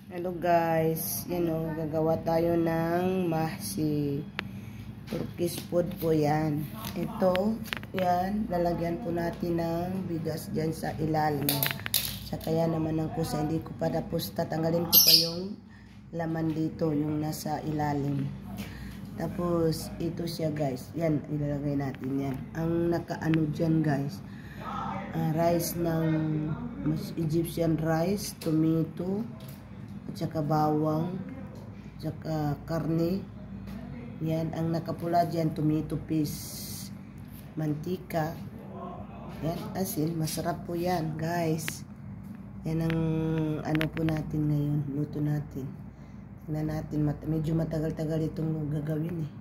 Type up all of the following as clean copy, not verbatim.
Hello guys, yan o, gagawa tayo ng mahsi. Turkish food po yan. Ito, yan, lalagyan po natin ng bigas dyan sa ilalim. Sa kaya naman ng kusa, hindi ko pa tapos, tatanggalin ko pa yung laman dito, yung nasa ilalim. Tapos, ito siya guys, yan, ilalagay natin yan. Ang nakaano dyan guys, rice ng Egyptian rice, tomato, at saka bawang, at saka karne. Yan, ang nakapula dyan, tomato paste, mantika, yan, asin, masarap po yan, guys. Yan ang ano po natin ngayon, luto natin. Tingnan natin, medyo matagal-tagal itong gagawin eh.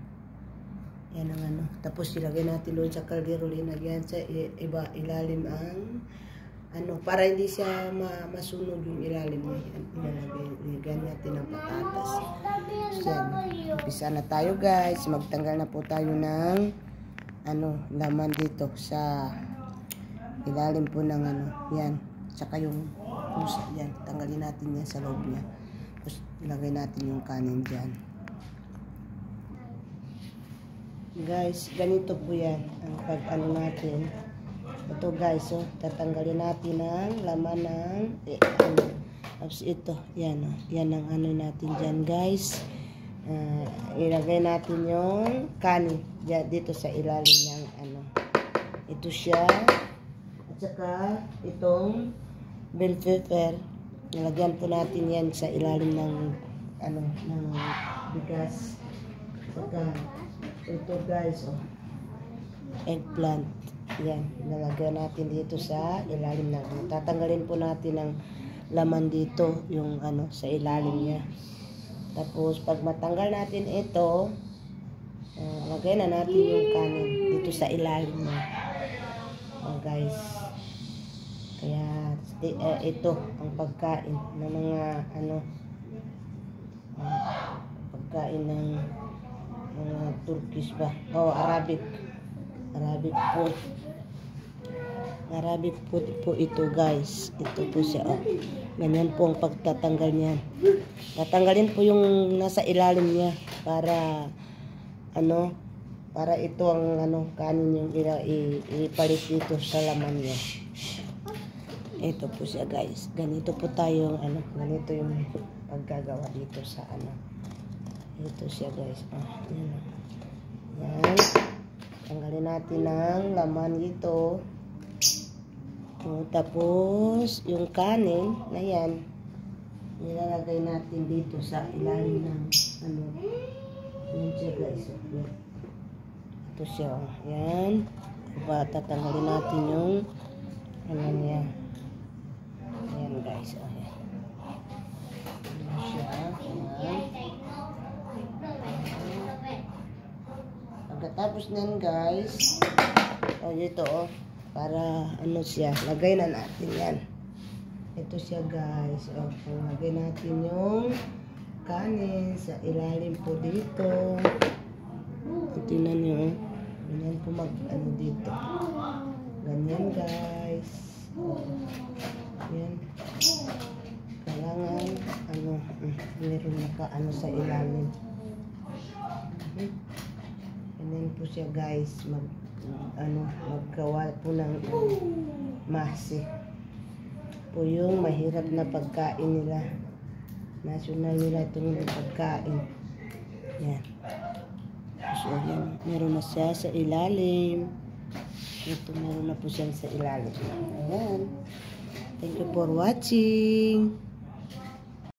Yan ang ano, tapos ilagay natin doon sa kaldero, linagyan sa ilalim ang ano, para hindi siya masunog yung ilalim niya. Ilagyan natin ng patatas. So, yan. Umpisa na tayo guys. Magtanggal na po tayo ng ano, laman dito sa ilalim po ng ano, yan. Tsaka yung pusa, yan. Tanggalin natin yan sa loob niya. Tapos ilagay natin yung kanin dyan. Guys, ganito po yan ang pag ano natin. Ito guys, so tatanggalin natin ang laman ng ano. Tapos ito, yan, yan ang ano natin dyan guys. Ilagay natin yung kanin dyan, dito sa ilalim ng ano. Ito siya. At saka itong bell pepper. Nilagyan po natin yan sa ilalim ng ano, ng bigas. Saka ito guys, oh, eggplant. Yan, nalagyan natin dito sa ilalim na. Tatanggalin po natin ang laman dito, yung ano, sa ilalim niya. Tapos, pag matanggal natin ito, lagay na natin yung kanin dito sa ilalim niya. Oh, guys. Kaya, ito ang pagkain ng mga, ano, pagkain ng mga Turkish ba? Oh, Arabic food. Arabic food po ito guys. Ito po siya. Oh. Ganyan po ang pagtatanggal niyan. Tatanggalin po yung nasa ilalim niya para ano, para ito ang ano, kanin yung ipalit dito sa laman niya. Ito po siya guys. Ganito po tayo ano, ganito yung paggagawa dito sa ano. Ito siya guys. Yan. Yan. Tanggalin natin ang laman dito. Tapos, yung kanin na yan, nilalagay natin dito sa ilalim ng ano. Yan siya guys. Ito siya. Yan. Tatanggalin natin yung ano niya. Yan guys. Yan. Yan siya. Yan. Pagkatapos nan guys, ito para ano siya, lagay na natin yan. Ito siya guys, lagay natin yung kanin sa ilalim po dito. Tingnan nyo, ganyan po mag ano dito. Ganyan guys. Yan. Kailangan ano, meron naka ano sa ilalim. Ganyan po siya guys, maggawa po ng mahsi. Po yung mahirap na pagkain nila. National nila itong pagkain. Yan. So yan, meron na siya sa ilalim. Ito meron na po siya sa ilalim. Ayan. Thank you for watching.